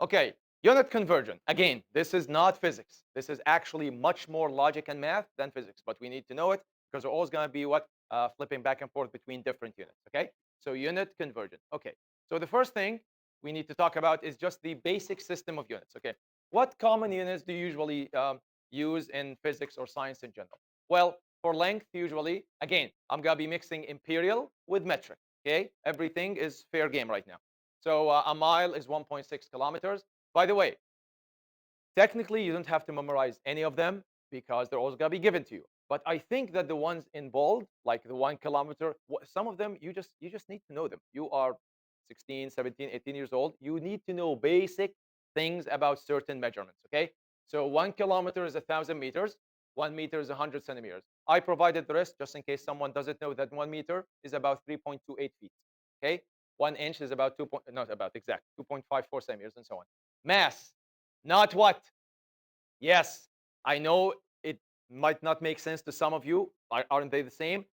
Okay, unit conversion. Again, this is not physics. This is actually much more logic and math than physics, but we need to know it because we're always going to be what flipping back and forth between different units. Okay, so unit conversion. Okay, so the first thing we need to talk about is just the basic system of units. Okay, what common units do you usually use in physics or science in general? Well, for length, usually, again, I'm going to be mixing imperial with metric. Okay, everything is fair game right now. So a mile is 1.6 kilometers. By the way, technically, you don't have to memorize any of them because they're always going to be given to you. But I think that the ones in bold, like the 1 kilometer, some of them you just need to know them. You are 16, 17, 18 years old. You need to know basic things about certain measurements. Okay, so 1 kilometer is 1,000 meters. 1 meter is 100 centimeters. I provided the rest just in case someone doesn't know that 1 meter is about 3.28 feet. Okay, 1 inch is about not about exact 2.54 centimeters, and so on. Mass, not what? Yes, I know it might not make sense to some of you. Aren't they the same?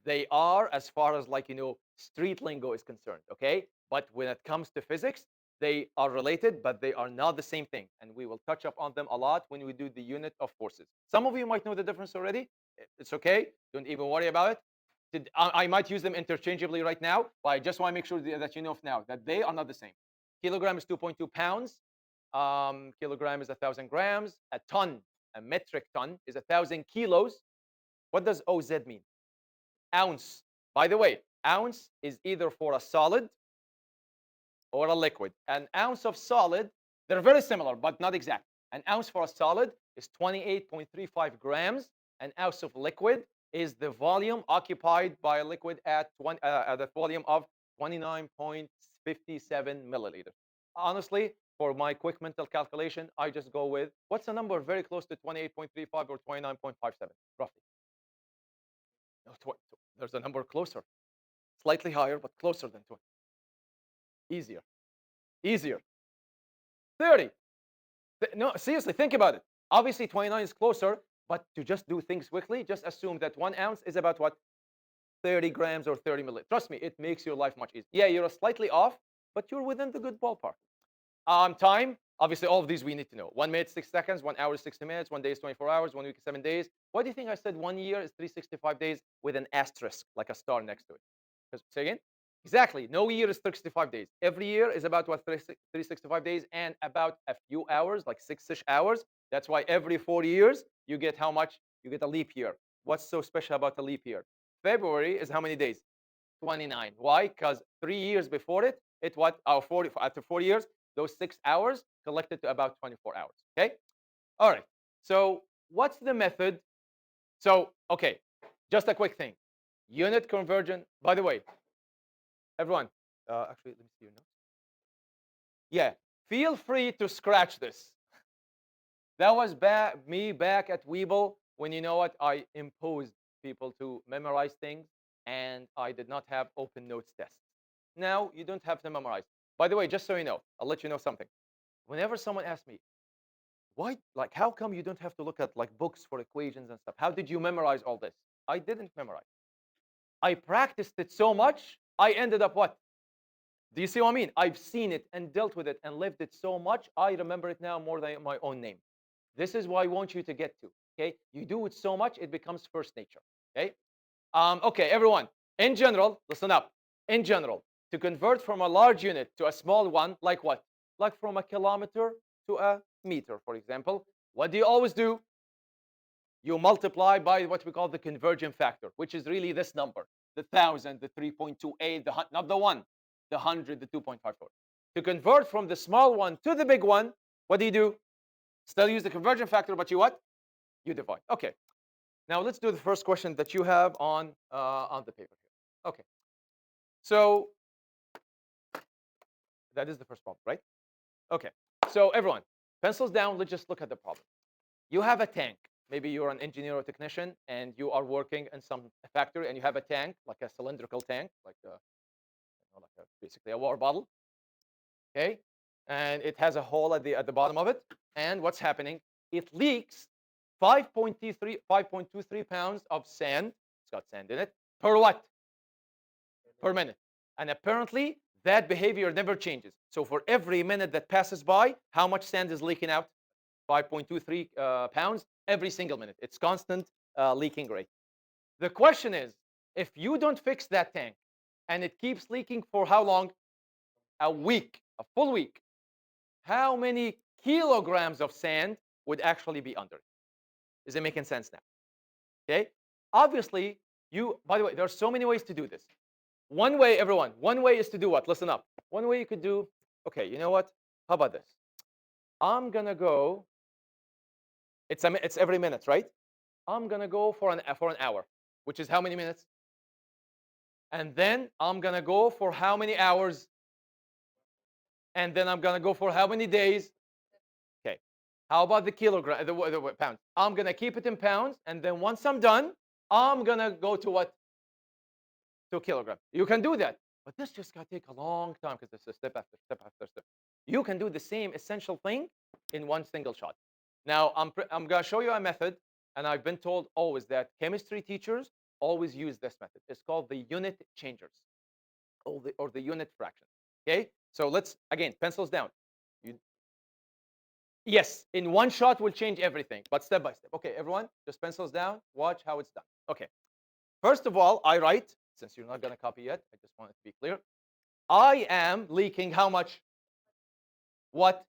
They are, as far as like street lingo is concerned. Okay, but when it comes to physics, they are related, but they are not the same thing, and we will touch up on them a lot when we do the unit of forces. Some of you might know the difference already. It's okay. Don't even worry about it. I might use them interchangeably right now, but I just want to make sure that you know now that they are not the same. Kilogram is 2.2 pounds. Kilogram is 1,000 grams. A ton, a metric ton, is 1,000 kilos. What does OZ mean? Ounce. By the way, ounce is either for a solid or a liquid. An ounce of solid, they're very similar, but not exact. An ounce for a solid is 28.35 grams. An ounce of liquid is the volume occupied by a liquid at the volume of 29.57 milliliters. Honestly, for my quick mental calculation, I just go with what's a number very close to 28.35 or 29.57, roughly. No, there's a number closer, slightly higher, but closer than 20. Easier, easier. 30. No, seriously, think about it. Obviously, 29 is closer, but to just do things quickly, just assume that 1 ounce is about what? 30 grams or 30 milliliters. Trust me, it makes your life much easier. Yeah, you're slightly off, but you're within the good ballpark. Time, obviously, all of these we need to know. 1 minute, 6 seconds. 1 hour is 60 minutes. 1 day is 24 hours. 1 week is 7 days. Why do you think I said 1 year is 365 days with an asterisk, like a star next to it? Say again? Exactly. No year is 365 days. Every year is about what 365 days and about a few hours, like 6-ish hours. That's why every 4 years you get how much? You get a leap year. What's so special about a leap year? February is how many days? 29. Why? Because 3 years before it, it what? 40 after 4 years, those 6 hours collected to about 24 hours. Okay. All right. So what's the method? So okay, just a quick thing. Unit conversion. By the way, everyone, actually, let me see your notes. Yeah, feel free to scratch this. That was me back at Weeble when you know what? I imposed people to memorize things and I did not have open notes tests. Now you don't have to memorize. By the way, just so you know, I'll let you know something. Whenever someone asks me, why, like, how come you don't have to look at like books for equations and stuff? How did you memorize all this? I didn't memorize. I practiced it so much, I ended up what? Do you see what I mean? I've seen it and dealt with it and lived it so much, I remember it now more than my own name. This is why I want you to get to. Okay, you do it so much, it becomes first nature. Okay, okay, everyone. In general, listen up. In general, to convert from a large unit to a small one, like what? Like from a kilometer to a meter, for example. What do you always do? You multiply by what we call the conversion factor, which is really this number, the 1,000, the 3.28, not the 1, the 100, the 2.54. To convert from the small one to the big one, what do? Still use the conversion factor, but you what? You divide. Okay. Now let's do the first question that you have on the paper here. Okay. So that is the first problem, right? Okay. So everyone, pencils down. Let's just look at the problem. You have a tank. Maybe you're an engineer or technician and you are working in some factory and you have a tank, like a cylindrical tank, basically a water bottle. Okay. And it has a hole at the bottom of it. And what's happening? It leaks 5.23 pounds of sand. It's got sand in it per what? Per minute. And apparently that behavior never changes. So for every minute that passes by, how much sand is leaking out? 5.23 pounds every single minute. It's constant leaking rate. The question is, if you don't fix that tank and it keeps leaking for how long? A week, a full week. How many kilograms of sand would actually be under it? Is it making sense now? Okay. Obviously, by the way, there are so many ways to do this. One way, everyone, one way is to do what? Listen up. One way you could do, okay, you know what? How about this? I'm going to go, it's every minute, right? I'm going to go for an hour, which is how many minutes? And then I'm going to go for how many hours? And then I'm going to go for how many days? Okay. How about the kilogram, the pounds? I'm going to keep it in pounds. And then once I'm done, I'm going to go to what? To a kilogram. You can do that. But this just going to take a long time because this is step after step after step. You can do the same essential thing in one single shot. Now, I'm going to show you a method. And I've been told always that chemistry teachers always use this method. It's called the unit changers or the unit fraction. Okay? So let's, again, pencils down. You, yes, in one shot will change everything, but step by step. Okay, everyone, just pencils down. Watch how it's done. Okay. First of all, I write, since you're not going to copy yet, I just want it to be clear. I am leaking how much? What?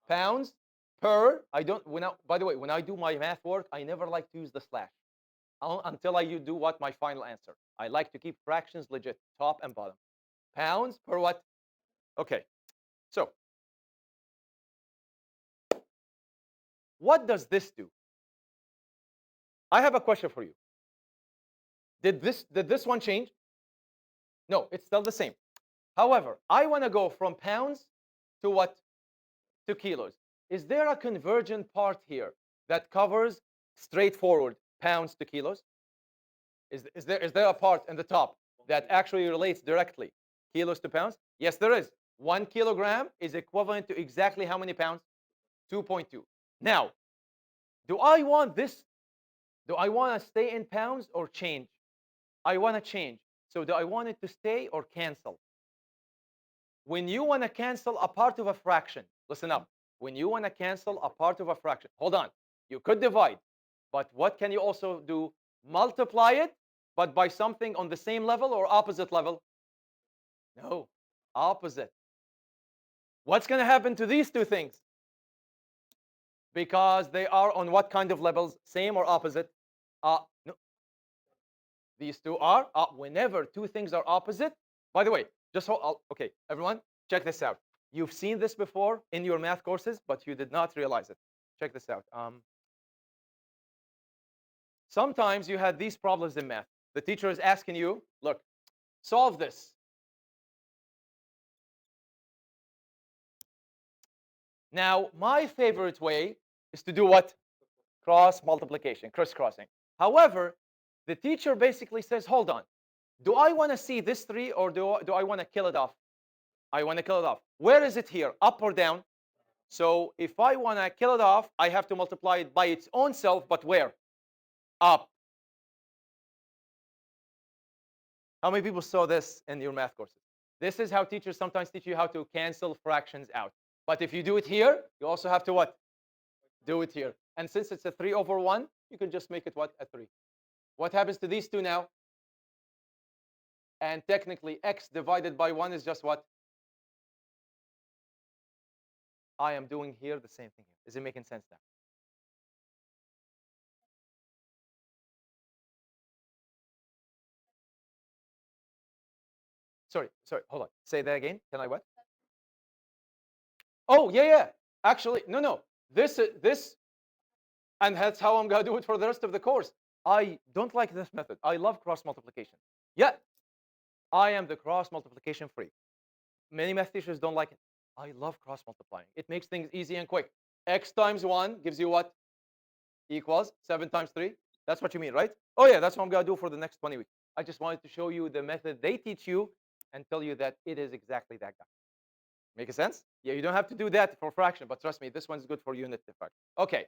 Pounds per, I don't, by the way, when I do my math work, I never like to use the slash until I do what? My final answer. I like to keep fractions legit, top and bottom. Pounds per what? Okay. So what does this do? I have a question for you. Did this one change? No, it's still the same. However, I want to go from pounds to what? To kilos. Is there a convergent part here that covers straightforward pounds to kilos? Is there a part in the top that actually relates directly kilos to pounds? Yes, there is. 1 kilogram is equivalent to exactly how many pounds? 2.2. Now, do I want this? Do I want to stay in pounds or change? I want to change. So do I want it to stay or cancel? When you want to cancel a part of a fraction, listen up. When you want to cancel a part of a fraction, hold on. You could divide, but what can you also do? Multiply it, but by something on the same level or opposite level? No, opposite. What's going to happen to these two things? Because they are on what kind of levels? Same or opposite? No, these two are. Whenever two things are opposite, by the way, just hold, okay, everyone, check this out. You've seen this before in your math courses, but you did not realize it. Check this out. Sometimes you had these problems in math. The teacher is asking you, look, solve this. Now, my favorite way is to do what? Cross multiplication, crisscrossing. However, the teacher basically says, hold on. Do I want to see this 3 or do I want to kill it off? I want to kill it off. Where is it here? Up or down? So if I want to kill it off, I have to multiply it by its own self, but where? Up. How many people saw this in your math courses? This is how teachers sometimes teach you how to cancel fractions out. But if you do it here, you also have to what? Do it here. And since it's a 3 over 1, you can just make it what? A 3. What happens to these two now? And technically, x divided by 1 is just what? I am doing here the same thing here. Is it making sense now? Sorry, hold on. Say that again. Can I what? Oh, yeah. Actually, no. This, and that's how I'm going to do it for the rest of the course. I don't like this method. I love cross multiplication. Yeah, I am the cross multiplication freak. Many math teachers don't like it. I love cross multiplying. It makes things easy and quick. X times 1 gives you what? Equals 7 times 3. That's what you mean, right? Oh, yeah, that's what I'm going to do for the next 20 weeks. I just wanted to show you the method they teach you and tell you that it is exactly that guy. Make sense? Yeah, you don't have to do that for fraction, but trust me, this one's good for unit effect. Okay,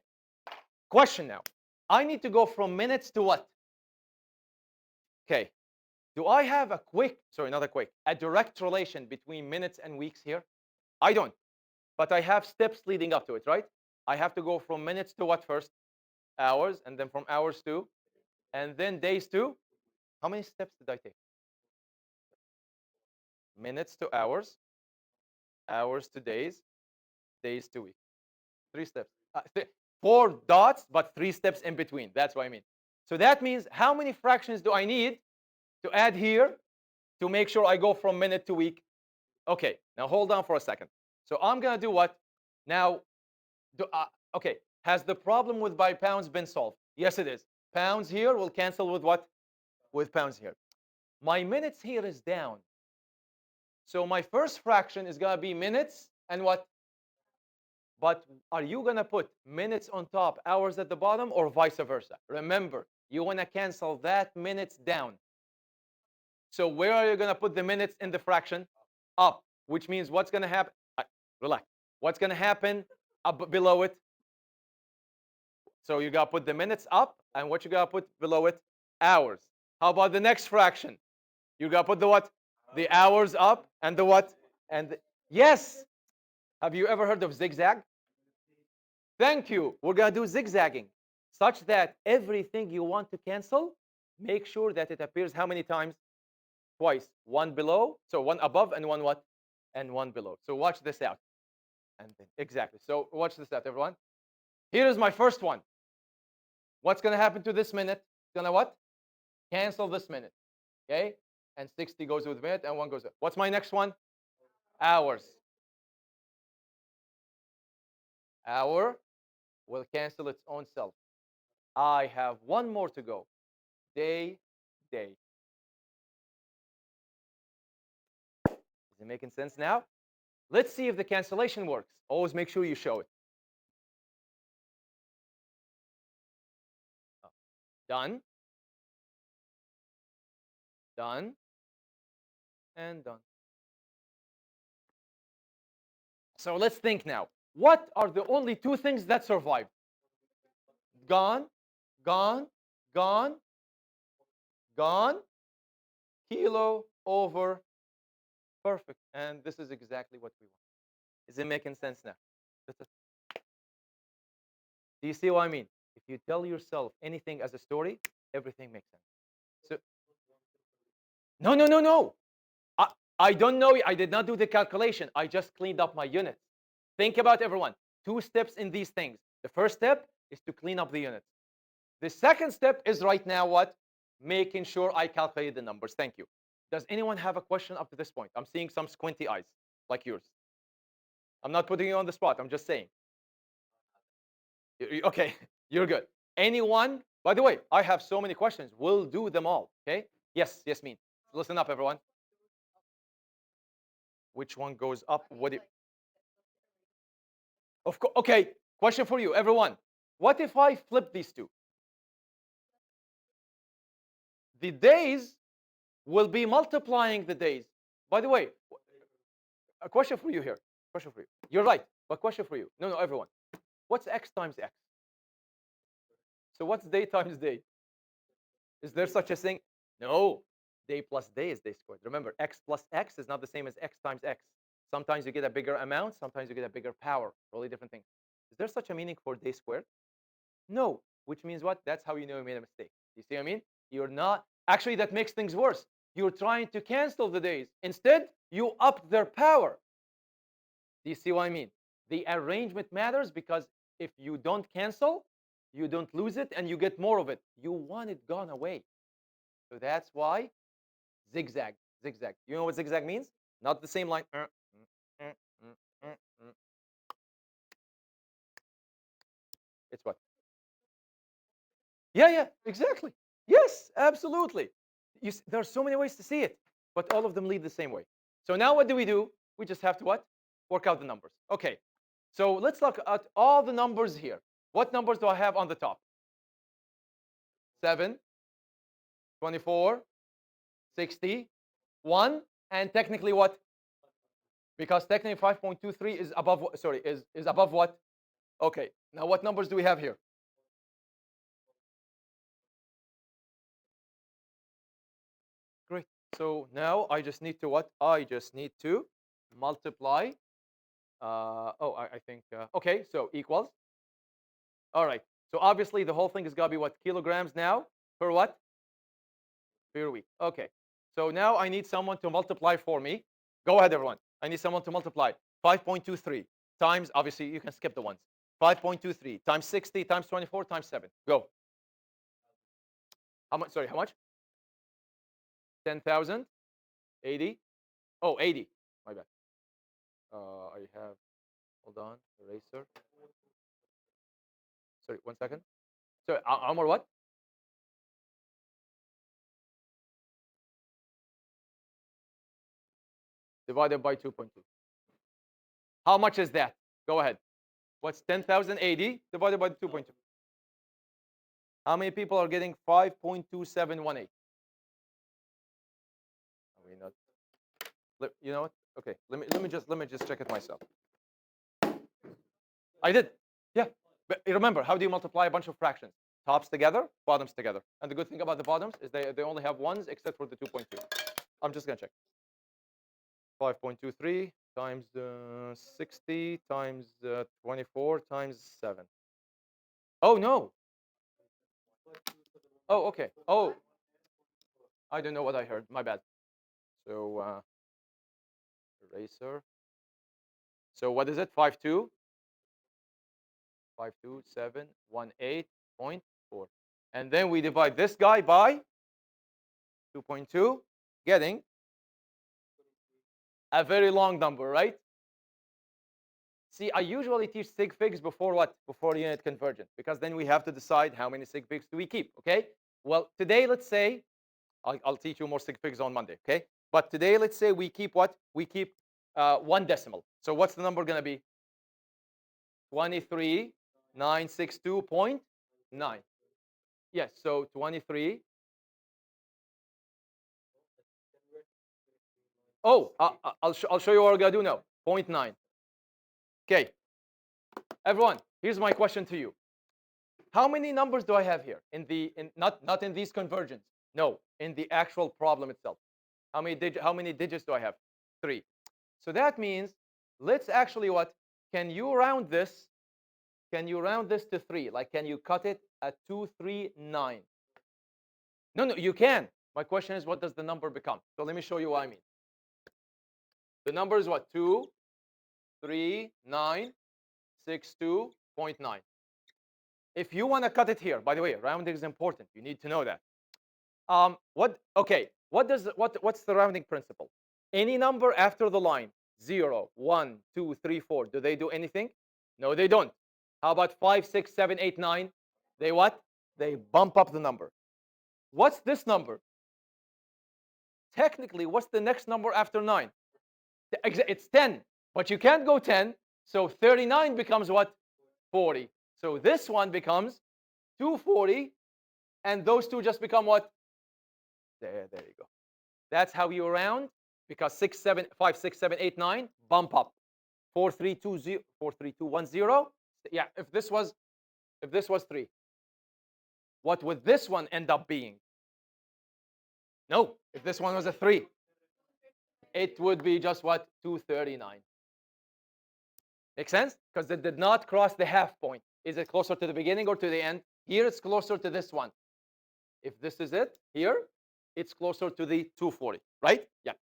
question now. I need to go from minutes to what? Okay, Do I have a not a quick, a direct relation between minutes and weeks here? I don't. But I have steps leading up to it, right? I have to go from minutes to what first? Hours, and then from hours to, and then days to. How many steps did I take? Minutes to hours, hours to days, days to weeks. 3 steps. 4 dots, but 3 steps in between. That's what I mean. So that means how many fractions do I need to add here to make sure I go from minute to week? Okay, now hold on for a second. So I'm going to do what? Now, okay, has the problem with by pounds been solved? Yes, it is. Pounds here will cancel with what? With pounds here. My minutes here is down. So my first fraction is going to be minutes and what? But are you going to put minutes on top, hours at the bottom, or vice versa? Remember, you want to cancel that minutes down. So where are you going to put the minutes in the fraction? Up, which means what's going to happen? Relax. What's going to happen up below it? So you got to put the minutes up, and what you got to put below it? Hours. How about the next fraction? You got to put the what? The hours up, and the what? And yes. Have you ever heard of zigzag? Thank you. We're going to do zigzagging such that everything you want to cancel, make sure that it appears how many times? Twice. One below, so one above and one what? And one below. So watch this out. And then, exactly. So watch this out, everyone. Here is my first one. What's going to happen to this minute? It's going to what? Cancel this minute. Okay? And 60 goes with minute and 1 goes with. What's my next one? Hours. Hour will cancel its own self. I have one more to go. Day, day. Is it making sense now? Let's see if the cancellation works. Always make sure you show it. Done, done, and done. So let's think now. What are the only 2 things that survived? Gone, gone, gone, gone, kilo over perfect. And this is exactly what we want. Is it making sense now? Do you see what I mean? If you tell yourself anything as a story, everything makes sense. So, no, no, no, no. I, I don't know. I did not do the calculation. I just cleaned up my units. Think about everyone. 2 steps in these things. The first step is to clean up the units. The second step is right now what? Making sure I calculate the numbers. Thank you. Does anyone have a question up to this point? I'm seeing some squinty eyes like yours. I'm not putting you on the spot. I'm just saying. Okay, you're good. Anyone? By the way, I have so many questions. We'll do them all. Okay? Yes, yes, me. Listen up, everyone. Which one goes up? What? Of course. Okay. Question for you, everyone. What if I flip these two? The days will be multiplying the days. By the way, a question for you here. Question for you. You're right, but question for you. No, no, everyone. What's x times x? So what's day times day? Is there such a thing? No. Day plus day is day squared. Remember, x plus x is not the same as x times x. Sometimes you get a bigger amount. Sometimes you get a bigger power. Totally different things. Is there such a meaning for day squared? No. Which means what? That's how you know you made a mistake. You see what I mean? You're not. Actually, that makes things worse. You're trying to cancel the days. Instead, you up their power. Do you see what I mean? The arrangement matters because if you don't cancel, you don't lose it and you get more of it. You want it gone away. So that's why zigzag, zigzag. You know what zigzag means? Not the same line. It's what? Yeah, yeah, exactly. Yes, absolutely. There are so many ways to see it, but all of them lead the same way. So now what do? We just have to what? Work out the numbers. Okay. So let's look at all the numbers here. What numbers do I have on the top? 7, 24, 60, 1, and technically what? Because technically 5.23 is above, sorry, is above what? Okay. Now what numbers do we have here? Great. So now I just need to what? I just need to multiply. Oh, I think, okay, so equals. All right. So obviously the whole thing is got to be what? Kilograms now per what? Per week. Okay. So now I need someone to multiply for me. Go ahead, everyone. I need someone to multiply 5.23 times, obviously you can skip the ones. 5.23 times 60 times 24 times 7. Go. How much? Sorry, how much? 10,000? 80? Oh, 80. My bad. I have, hold on, eraser. Sorry, 1 second. So, Amor, what? Divided by 2.2. How much is that? Go ahead. What's 10,080 divided by 2.2? How many people are getting 5.2718? Are we not? You know what? Okay, let me just check it myself. I did. Yeah. But remember, how do you multiply a bunch of fractions? Tops together, bottoms together. And the good thing about the bottoms is they only have ones except for the 2.2. I'm just gonna check. 5.23 times 60 times 24 times 7. Oh no. Oh, okay. Oh, I don't know what I heard. My bad. So eraser. So what is it? 52 52718.4. And then we divide this guy by 2.2, getting a very long number, right? See, I usually teach sig figs before what? Before unit conversion, because then we have to decide how many sig figs do we keep, okay? Well, today, let's say, I'll teach you more sig figs on Monday, okay? But today, let's say we keep what? We keep one decimal. So what's the number going to be? 23,962.9. Yes, so 23. Oh, I'll show you what we're going to do now. 0.9. Okay, everyone, here's my question to you. How many numbers do I have here not in these conversions? No, in the actual problem itself. How many digits do I have? 3. So that means let's actually what? Can you round this? Can you round this to 3? Like, can you cut it at 239? No, no, you can. My question is, what does the number become? So let me show you what I mean. The number is what? 23962.9. If you want to cut it here, by the way, rounding is important. You need to know that. What? Okay. What's the rounding principle? Any number after the line 0, 1, 2, 3, 4. Do they do anything? No, they don't. How about 5, 6, 7, 8, 9? They what? They bump up the number. What's this number? Technically, what's the next number after 9? It's 10, but you can't go 10. So 39 becomes what? 40. So this one becomes 240, and those two just become what? There you go. That's how you round, because 6, 7, 5, 6, 7, 8, 9 bump up. 4, 3, 2, 0, 4, 3, 2, 1, 0. Yeah, if this was 3, what would this one end up being? No, if this one was a 3, it would be just what? 239. Make sense? Because it did not cross the half point. Is it closer to the beginning or to the end? Here it's closer to this one. If this is it, here, it's closer to the 240, right? Yeah.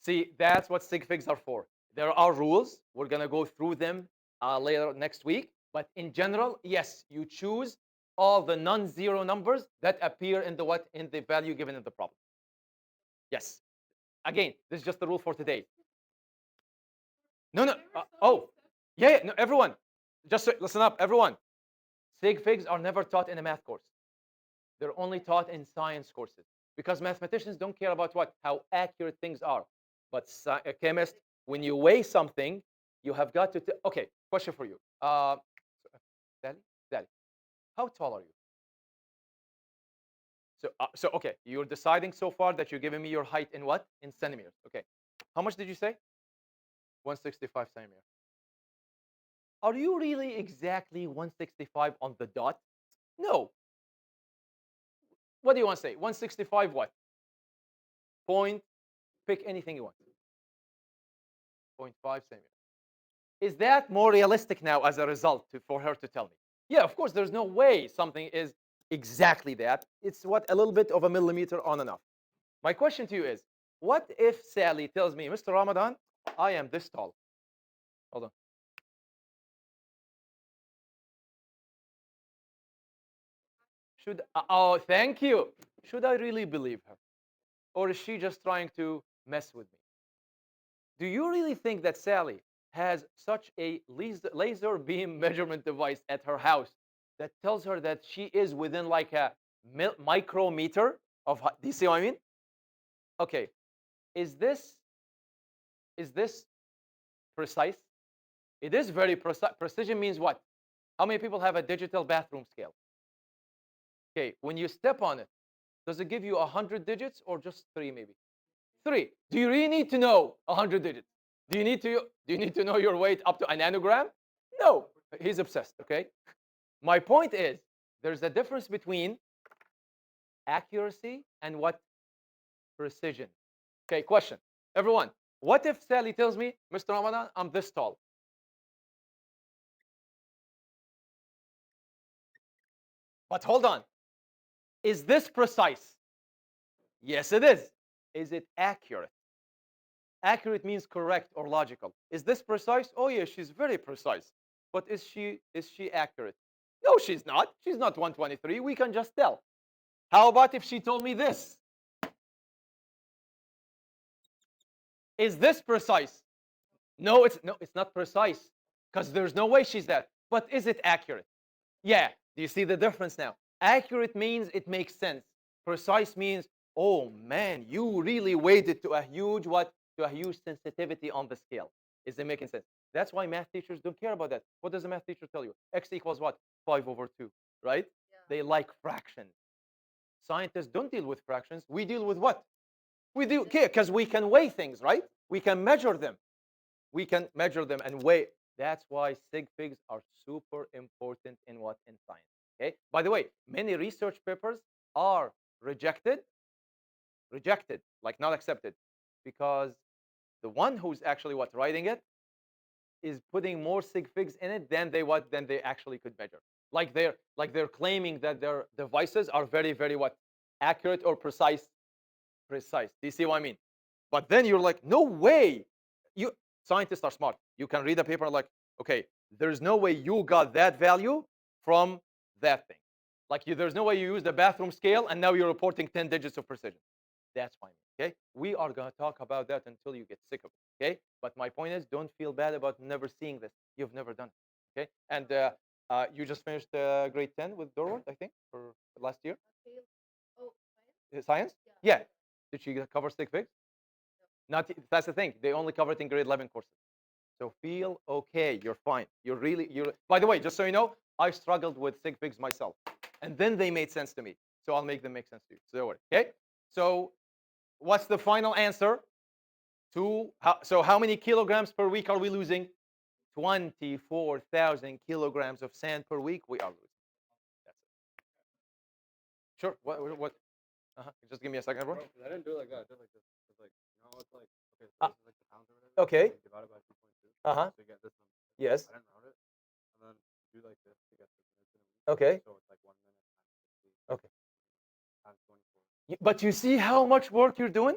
See, that's what sig figs are for. There are rules. We're going to go through them later next week. But in general, yes, you choose all the non-zero numbers that appear in the what? In the value given in the problem. Yes. Again, this is just the rule for today. No, no. Oh, yeah, yeah. No, everyone, just listen up, everyone. Sig figs are never taught in a math course. They're only taught in science courses, because mathematicians don't care about what? How accurate things are. But a chemist, when you weigh something, you have got to. Okay, question for you. Daddy, Daddy, how tall are you? So okay, you're deciding so far that you're giving me your height in what? In centimeters. Okay. How much did you say? 165 centimeters. Are you really exactly 165 on the dot? No. What do you want to say? 165 what? Point, pick anything you want. 0.5 centimeters. Is that more realistic now as a result for her to tell me? Yeah, of course, there's no way something is exactly that. It's what, a little bit of a millimeter on and off. My question to you is, what if Sally tells me, Mr. Ramadan, I am this tall? Hold on. Oh, thank you. Should I really believe her? Or is she just trying to mess with me? Do you really think that Sally has such a laser beam measurement device at her house that tells her that she is within like a micrometer of, do you see what I mean? Okay, is this is this precise? It is very precise. Precision means what? How many people have a digital bathroom scale? Okay, when you step on it, does it give you 100 digits or just three maybe? Three. Do you really need to know 100 digits? Do you need to know your weight up to a nanogram? No. He's obsessed. Okay. My point is, there's a difference between accuracy and what? Precision. Okay. Question. Everyone, what if Sally tells me, Mr. Ramadan, I'm this tall? But hold on. Is this precise? Yes, it is. Is it accurate? Accurate means correct or logical. Is this precise? Oh yeah, she's very precise. But is she accurate? No, she's not. She's not 123. We can just tell. How about if she told me this? Is this precise? No, it's not precise because there's no way she's that. But is it accurate? Yeah. Do you see the difference now? Accurate means it makes sense. Precise means, oh man, you really weighed it to a huge what? To a huge sensitivity on the scale. Is it making sense? That's why math teachers don't care about that. What does the math teacher tell you? X equals what? 5/2, right? Yeah. They like fractions. Scientists don't deal with fractions. We deal with what? We do, okay, because we can weigh things, right? We can measure them. We can measure them and weigh. That's why sig figs are super important in what? In science. Okay. By the way, many research papers are rejected, like not accepted, because the one who's actually what writing it is putting more sig figs in it than they actually could measure. Like they're claiming that their devices are very, very what? Accurate or precise. Precise. Do you see what I mean? But then you're like, no way. You Scientists are smart. You can read a paper like, okay, there's no way you got that value from that thing. Like there's no way you used the bathroom scale and now you're reporting 10 digits of precision. That's fine. Okay. We are gonna talk about that until you get sick of it. Okay. But my point is, don't feel bad about never seeing this. You've never done it. Okay. And you just finished grade 10 with Dorward, I think, for last year. Science? Yeah. Did she cover stick figs? Not. That's the thing. They only cover it in grade 11 courses. So feel okay. You're fine. You're. By the way, just so you know, I struggled with sig figs myself, and then they made sense to me. So I'll make them make sense to you. So don't worry. Okay. So what's the final answer? So how many kilograms per week are we losing? 24,000 kilograms of sand per week. We are losing. That's it. Sure. What? Just give me a second, bro. I didn't do it like that. I did like this. It's like, it's like, okay, so this is like the pounds or whatever. Okay. So divided by 2.2. So you get this number. Yes. I didn't round it. And then do like this to get the minutes in a week. Okay. So it's like 1 minute times 60. Okay. Times 24. But you see how much work you're doing?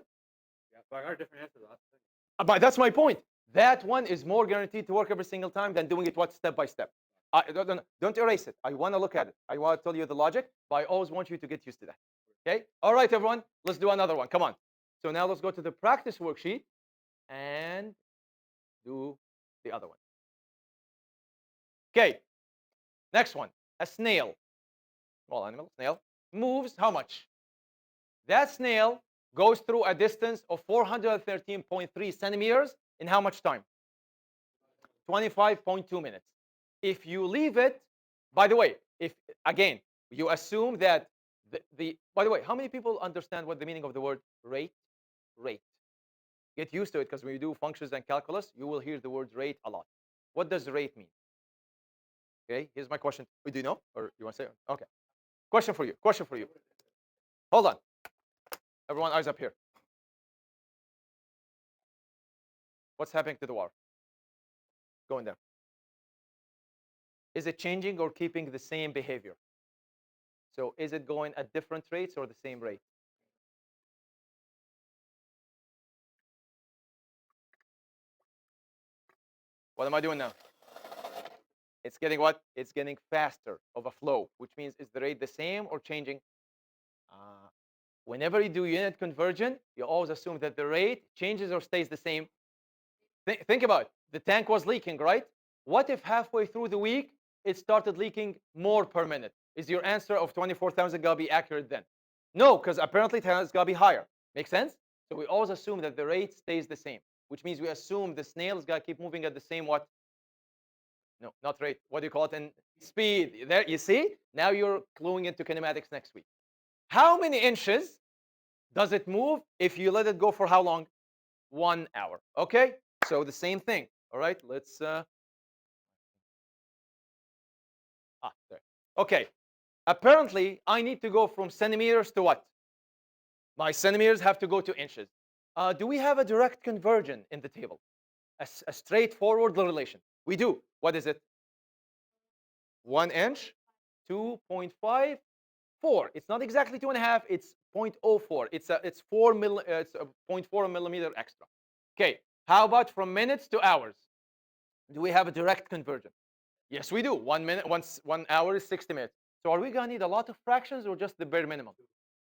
Yeah, but I got a different answer. That's the thing. But that's my point. That one is more guaranteed to work every single time than doing it step by step. Don't erase it. I want to look at it. I want to tell you the logic, but I always want you to get used to that. Okay? All right, everyone. Let's do another one. Come on. So now let's go to the practice worksheet and do the other one. Okay. Next one. A snail, small animal, snail, moves how much? That snail goes through a distance of 413.3 centimeters in how much time? 25.2 minutes. If you leave it, by the way, if again, you assume that by the way, how many people understand what the meaning of the word rate? Rate. Get used to it because when you do functions and calculus, you will hear the word rate a lot. What does rate mean? Okay, here's my question. Do you know? Or you want to say? Okay. Question for you. Hold on. Everyone, eyes up here. What's happening to the water? Going there. Is it changing or keeping the same behavior? So is it going at different rates or the same rate? What am I doing now? It's getting what? It's getting faster of a flow, which means is the rate the same or changing? Uh, Whenever you do unit conversion, you always assume that the rate changes or stays the same. Think about it. The tank was leaking, right? What if halfway through the week it started leaking more per minute? Is your answer of 24,000 gonna be accurate then? No, because apparently it has gotta be higher. Make sense? So we always assume that the rate stays the same, which means we assume the snail is gonna keep moving at the same what? No, not rate. What do you call it? In speed. There, you see? Now you're cluing into kinematics next week. How many inches does it move if you let it go for how long? 1 hour. Okay? So the same thing. All right, let's there. Okay. Apparently, I need to go from centimeters to what? My centimeters have to go to inches. Do we have a direct conversion in the table? A straightforward relation. We do. What is it? 1 inch, 2.54. It's not exactly 2.5. It's 0.04. It's 4 it's a zero point 0.4 millimeter extra. Okay. How about from minutes to hours? Do we have a direct conversion? Yes, we do. 1 minute, 1 hour is 60 minutes. So are we gonna need a lot of fractions or just the bare minimum?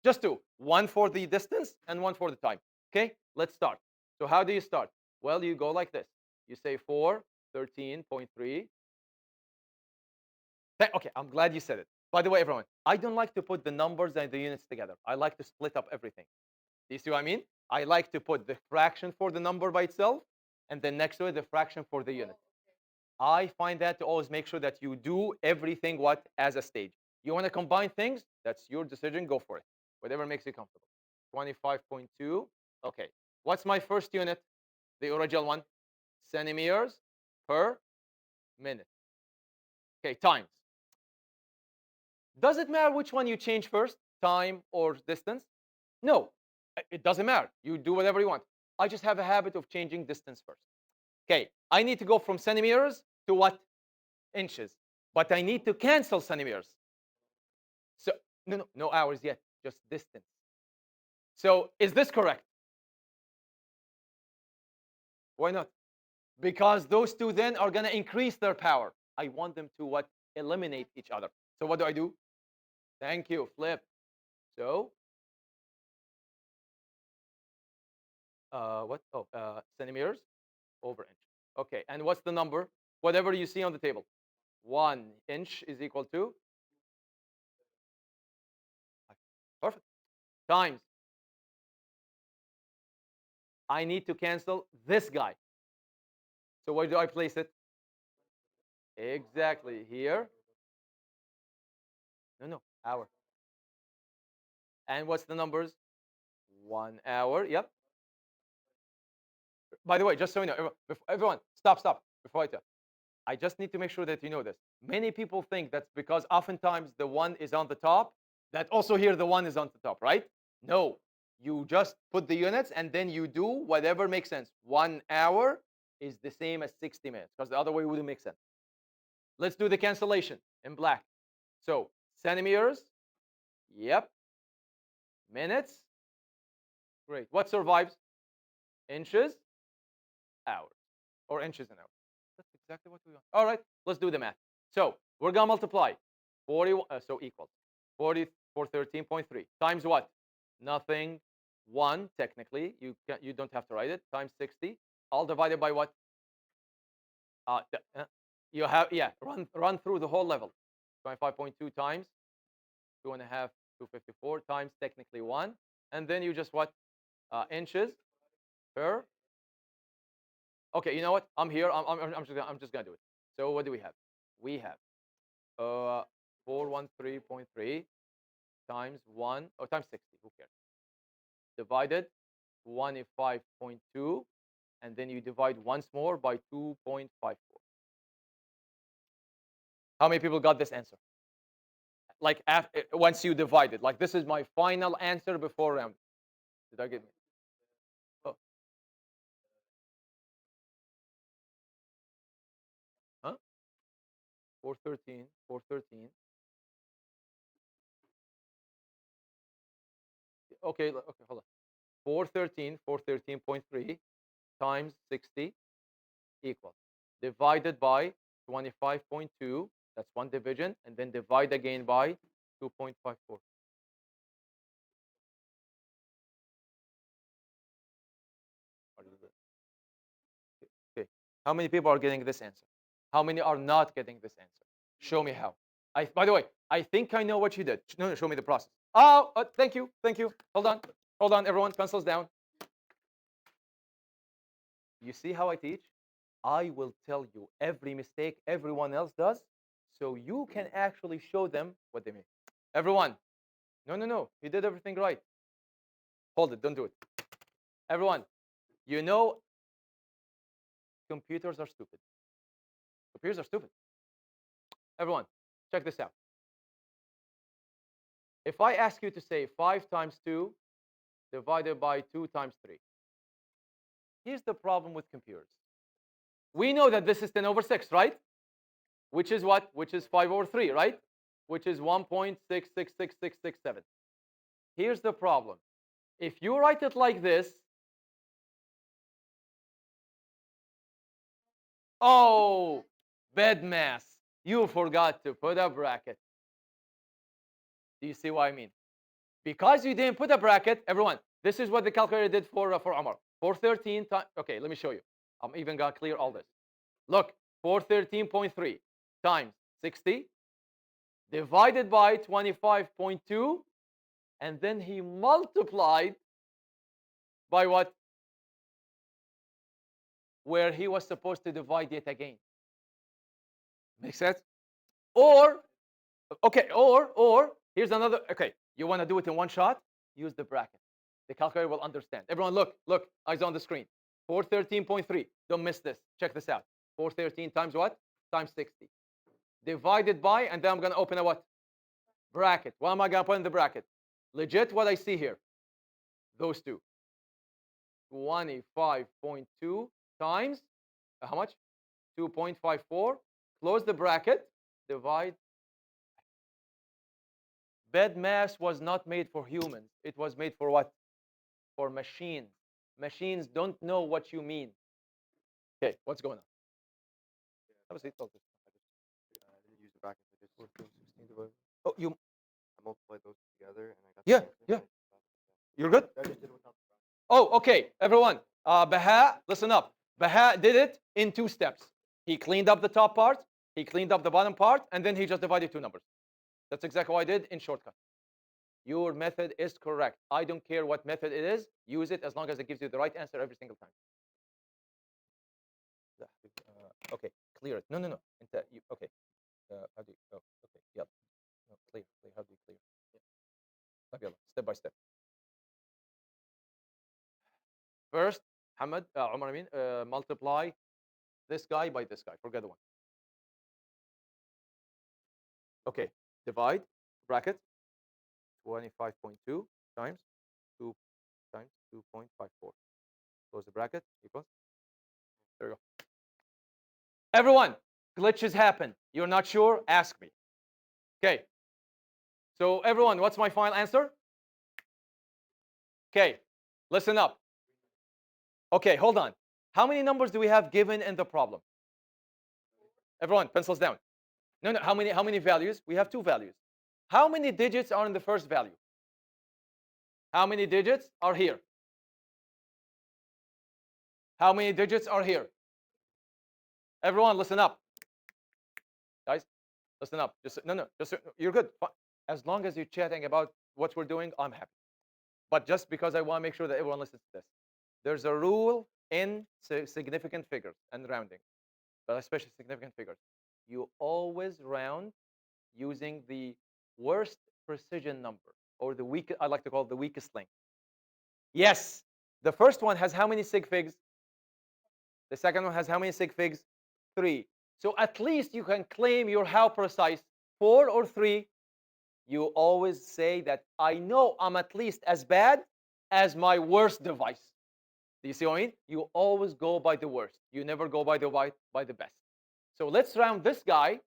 Just two. One for the distance and one for the time. Okay, let's start. So how do you start? Well, you go like this. You say 4, 13.3. Okay, I'm glad you said it. By the way, everyone, I don't like to put the numbers and the units together. I like to split up everything. Do you see what I mean? I like to put the fraction for the number by itself, and then next to it, the fraction for the unit. I find that to always make sure that you do everything what as a stage. You want to combine things? That's your decision. Go for it. Whatever makes you comfortable. 25.2. Okay. What's my first unit? The original one. Centimeters per minute. Okay, times. Does it matter which one you change first? Time or distance? No. It doesn't matter. You do whatever you want. I just have a habit of changing distance first. Okay. I need to go from centimeters to what? Inches. But I need to cancel centimeters. So no hours yet, just distance. So is this correct? Why not? Because those two then are going to increase their power. I want them to what? Eliminate each other. So what do I do? Thank you. Flip. So what? Oh, centimeters over inch. Okay. And what's the number? Whatever you see on the table. 1 inch is equal to perfect times. I need to cancel this guy. So where do I place it? Exactly here. No, hour. And what's the numbers? 1 hour. Yep. By the way, just so you know, everyone, stop. Before I tell, I just need to make sure that you know this. Many people think that's because oftentimes the one is on the top, that also here the one is on the top, right? No, you just put the units and then you do whatever makes sense. 1 hour is the same as 60 minutes because the other way wouldn't make sense. Let's do the cancellation in black. So centimeters, yep. Minutes, great. What survives? Inches, hours, or inches an hour. That's exactly what we want. All right, let's do the math. So we're gonna multiply 40, so equals 40 for 13.3 times what? Nothing. One technically. You don't have to write it. Times 60. All divided by what? You have run through the whole level. 25.2 times 2.5, 254 times technically one, and then you just what? Inches per. Okay, you know what? I'm here. I'm just gonna do it. So what do we have? We have 413.3 times 1 or times 60. Who cares? Divided 25.2, and then you divide once more by 2.54. How many people got this answer? like once you divide it. Like this is my final answer before round. Did I get me? Oh, huh? 413, 413. Okay, okay, hold on. 413, 413.3 times 60 equals divided by 25.2. That's one division, and then divide again by 2.54. Okay. How many people are getting this answer? How many are not getting this answer? Show me how. By the way, I think I know what you did. No, no, show me the process. Oh, thank you, thank you. Hold on, everyone, pencils down. You see how I teach? I will tell you every mistake everyone else does, so you can actually show them what they make. Everyone, no, no, no, you did everything right. Hold it, don't do it. Everyone, you know computers are stupid. Computers are stupid. Everyone, check this out. If I ask you to say 5 times 2 divided by 2 times 3, here's the problem with computers. We know that this is 10 over 6, right? Which is what? Which is 5 over 3, right? Which is 1.666667. Here's the problem. If you write it like this, oh, bedmass, you forgot to put a bracket. Do you see what I mean? Because you didn't put a bracket, everyone, this is what the calculator did for Omar. 413 times, okay, let me show you. I'm even going to clear all this. Look, 413.3 times 60 divided by 25.2, and then he multiplied by what? Where he was supposed to divide it again. Make sense? Or, okay, or, here's another, okay, you want to do it in one shot? Use the bracket. The calculator will understand. Everyone, look, eyes on the screen. 413.3, don't miss this. Check this out. 413 times what? Times 60. Divided by, and then I'm going to open a what? Bracket. What am I going to put in the bracket? Legit what I see here. Those two. 25.2 times, how much? 2.54. Close the bracket. Divide. Bed mass was not made for humans. It was made for what? For machines. Machines don't know what you mean. Okay, what's going on? Have a seat. I didn't use the brackets. I just 16 divided. Oh, you. I multiplied those together, and I got. Yeah, yeah. You're good. I just did it without the bracket. Oh, okay, everyone. Baha, listen up. Baha did it in 2 steps. He cleaned up the top part, he cleaned up the bottom part, and then he just divided 2 numbers. That's exactly what I did in shortcut. Your method is correct. I don't care what method it is. Use it as long as it gives you the right answer every single time. Okay, clear it. No, no, no. Okay. How do you? Oh, okay. Yeah. No, clear. Clear. How do you clear? Yeah. Step by step. First, Hamad, Omar, I mean, multiply this guy by this guy. Forget the one. Okay. Divide. Bracket. 25.2 times 2 times 2.54. Close the bracket. Equals. There you go. Everyone, glitches happen. You're not sure? Ask me. Okay. So everyone, what's my final answer? Okay. Listen up. Okay, hold on. How many numbers do we have given in the problem? Everyone, pencils down. No, no. How many values? We have 2 values. How many digits are in the first value? How many digits are here? How many digits are here? Everyone, listen up. Guys, listen up. Just you're good. As long as you're chatting about what we're doing, I'm happy. But just because I want to make sure that everyone listens to this, there's a rule in significant figures and rounding, but especially significant figures. You always round using the worst precision number, or the weak. I like to call it the weakest link. Yes, the first one has how many sig figs? The second one has how many sig figs? 3. So at least you can claim you're how precise? 4 or 3? you always say that I know I'm at least as bad as my worst device. Do you see what I mean? You always go by the worst. You never go by the best. So let's round this guy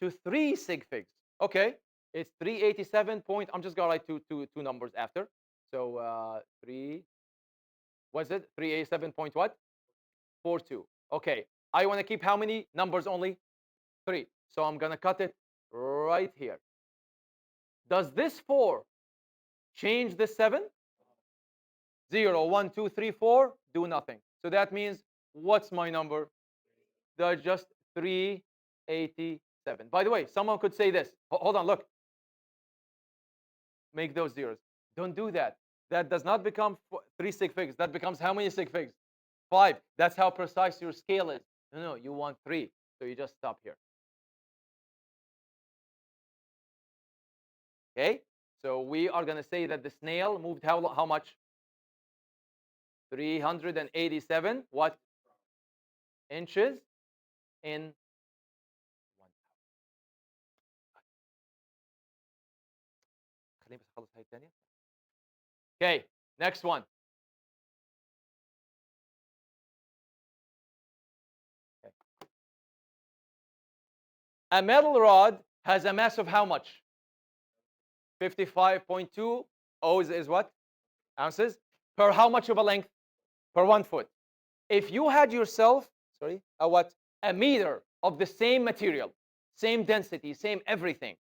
to 3 sig figs. Okay, it's 387 point. I'm just gonna write two numbers after. So three. What's it? 387 point what? 42. Okay. I want to keep how many numbers only? Three. So I'm gonna cut it right here. Does this four change the seven? 0, 1, 2, 3, 4. Do nothing. So that means what's my number? They're just 387. By the way, someone could say this. Hold on, look. Make those zeros. Don't do that. That does not become 3 sig figs. That becomes how many sig figs? 5. That's how precise your scale is. No, no, you want 3. So you just stop here. Okay? So we are going to say that the snail moved how much? 387 what? Inches in 1 hour. خليني بس اخلص هاي الثانية. Okay, next one. Okay. A metal rod has a mass of how much? 55.2 O's is what? Ounces. Per how much of a length? Per 1 foot. If you had yourself, sorry, a what? A meter of the same material, same density, same everything,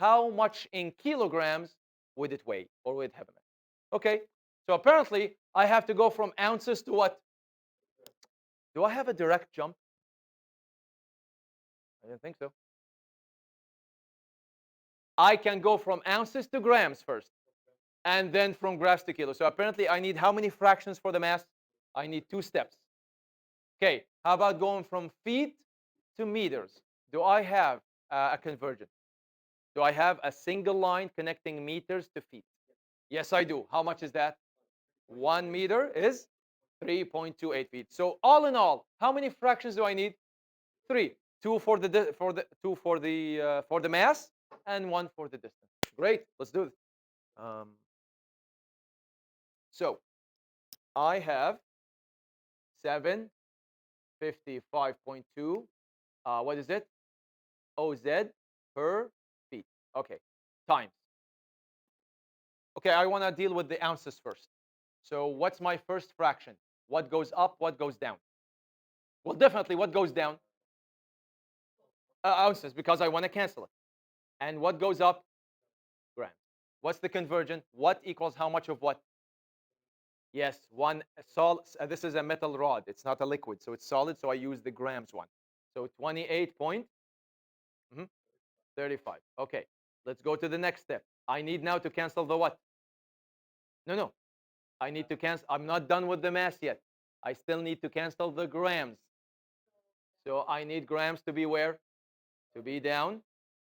how much in kilograms would it weigh or would it have a mass? Okay, so apparently I have to go from ounces to what? Do I have a direct jump? I didn't think so. I can go from ounces to grams first, and then from grams to kilos. So apparently I need how many fractions for the mass? I need 2 steps. Okay, how about going from feet to meters? Do I have a conversion? Do I have a single line connecting meters to feet? Yes, I do. How much is that? 1 meter is 3.28 feet. So all in all, how many fractions do I need? 3. Two for the mass and 1 for the distance. Great. Let's do it. Um, so I have 755.2. What is it? OZ per feet. Okay. Times. Okay, I want to deal with the ounces first. So what's my first fraction? What goes up? What goes down? Well, definitely what goes down? Ounces, because I want to cancel it. And what goes up? Grams. What's the conversion? What equals how much of what? Yes, one solid. This is a metal rod. It's not a liquid, so it's solid. So I use the grams one. So 28.35. Okay, let's go to the next step. I need now to cancel the what? No, no. I need to cancel. I'm not done with the mass yet. I still need to cancel the grams. So I need grams to be where? To be down.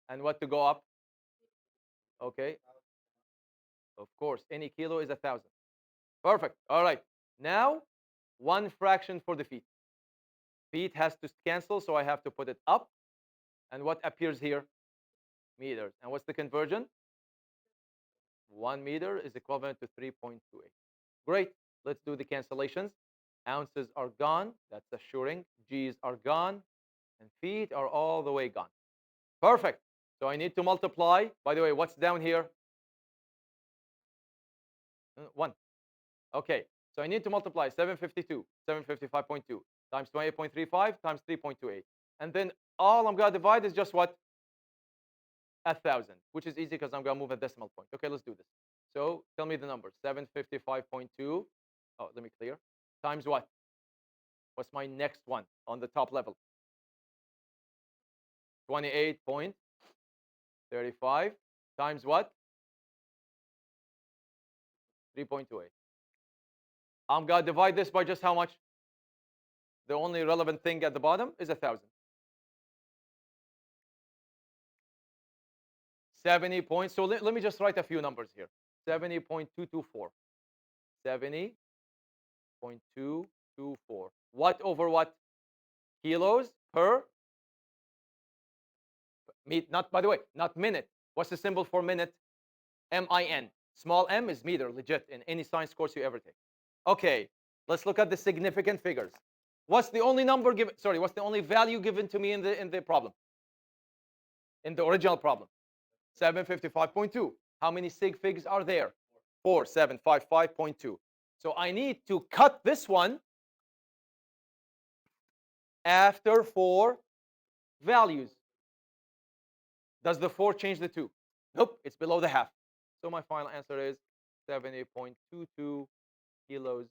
And what to go up? Okay. Of course, any kilo is 1,000. Perfect. All right. Now, one fraction for the feet. Feet has to cancel, so I have to put it up. And what appears here? Meters. And what's the conversion? 1 meter is equivalent to 3.28. Great. Let's do the cancellations. Ounces are gone. That's assuring. G's are gone. And feet are all the way gone. Perfect. So I need to multiply. By the way, what's down here? 1. Okay. So I need to multiply 752, 755.2 times 28.35 times 3.28. And then all I'm going to divide is just what? 1,000, which is easy because I'm going to move a decimal point. Okay, let's do this. So tell me the number. 755.2. Oh, let me clear. Times what? What's my next one on the top level? 28.35 times what? 3.28. I'm going to divide this by just how much? The only relevant thing at the bottom is 1,000. 70 points. So let me just write a few numbers here. 70.224. 70.224. What over what? Kilos per Not, by the way, not minute. What's the symbol for minute? MIN. Small m is meter, legit, in any science course you ever take. Okay, let's look at the significant figures. What's the only number given? Sorry, what's the only value given to me in the problem? In the original problem? 755.2. How many sig figs are there? 4755.2. So I need to cut this one after 4 values. Does the 4 change the 2? Nope, it's below the half. So my final answer is 70.22 kilos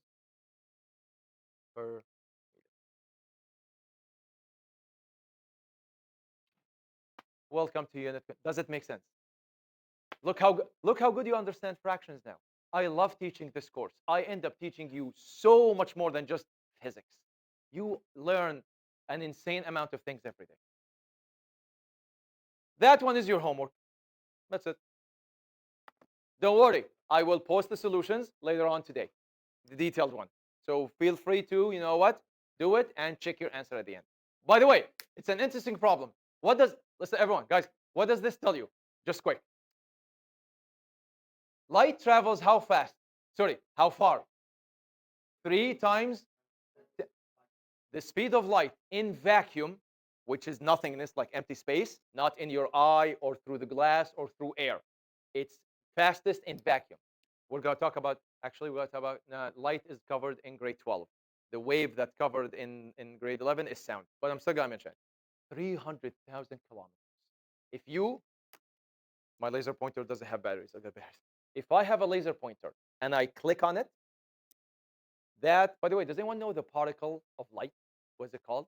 per. Welcome to unit. Does it make sense? Look how good you understand fractions now. I love teaching this course. I end up teaching you so much more than just physics. You learn an insane amount of things every day. That one is your homework. That's it. Don't worry. I will post the solutions later on today, the detailed one. So feel free to, you know what, do it and check your answer at the end. By the way, it's an interesting problem. What does, listen, everyone, guys, what does this tell you? Just quick. Light travels how fast? Sorry, how far? 3 times the speed of light in vacuum, which is nothingness, like empty space, not in your eye or through the glass or through air. It's fastest in vacuum. We're going to talk about, actually, we're going to talk about light is covered in grade 12. The wave that covered in grade 11 is sound, but I'm still going to mention it. 300,000 kilometers. If you, my laser pointer doesn't have batteries, I got batteries. If I have a laser pointer and I click on it, that, by the way, does anyone know the particle of light? What's it called?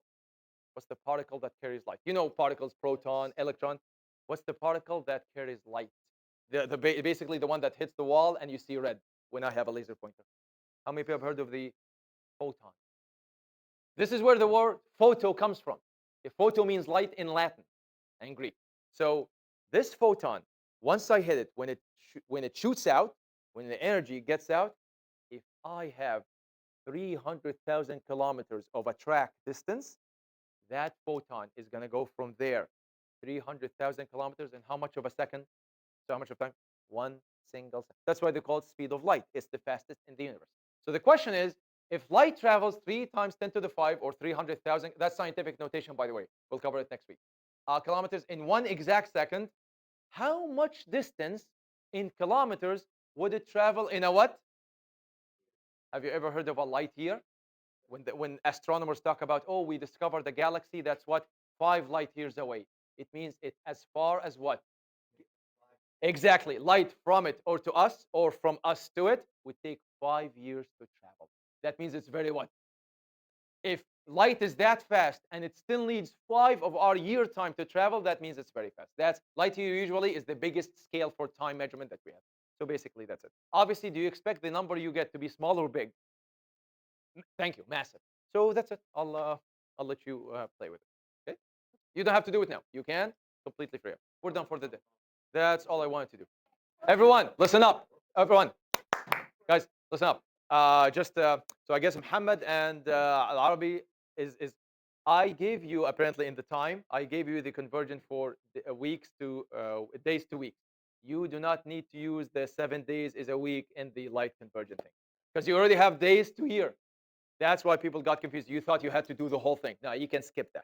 What's the particle that carries light? You know particles, proton, electron. What's the particle that carries light? Basically the one that hits the wall and you see red when I have a laser pointer. How many people have heard of the photon? This is where the word photo comes from. If photo means light in Latin and Greek. So this photon, once I hit it, when it shoots out, when the energy gets out, if I have 300,000 kilometers of a track distance, that photon is going to go from there 300,000 kilometers in how much of a second? So how much of time? 1 single second. That's why they call it speed of light. It's the fastest in the universe. So the question is, if light travels 3 times 10 to the 5 or 300,000, that's scientific notation, by the way. We'll cover it next week. Kilometers in 1 exact second, how much distance in kilometers would it travel in a what? Have you ever heard of a light year? When astronomers talk about, oh, we discovered the galaxy, that's what, 5 light years away. It means it as far as what? Exactly. Light from it or to us or from us to it would take 5 years to travel. That means it's very what? If light is that fast and it still needs 5 of our year time to travel, that means it's very fast. That's light year usually is the biggest scale for time measurement that we have. So basically that's it. Obviously, do you expect the number you get to be small or big? Thank you, massive. So that's it. I'll let you play with it. Okay? You don't have to do it now. You can completely free. We're done for the day. That's all I wanted to do. Everyone, listen up. Everyone, guys, listen up. So I guess Muhammad and Al Arabi is. I gave you apparently in the time. I gave you the conversion for weeks to days to weeks. You do not need to use the 7 days is a week in the light conversion thing because you already have days to year. That's why people got confused. You thought you had to do the whole thing. No, you can skip that.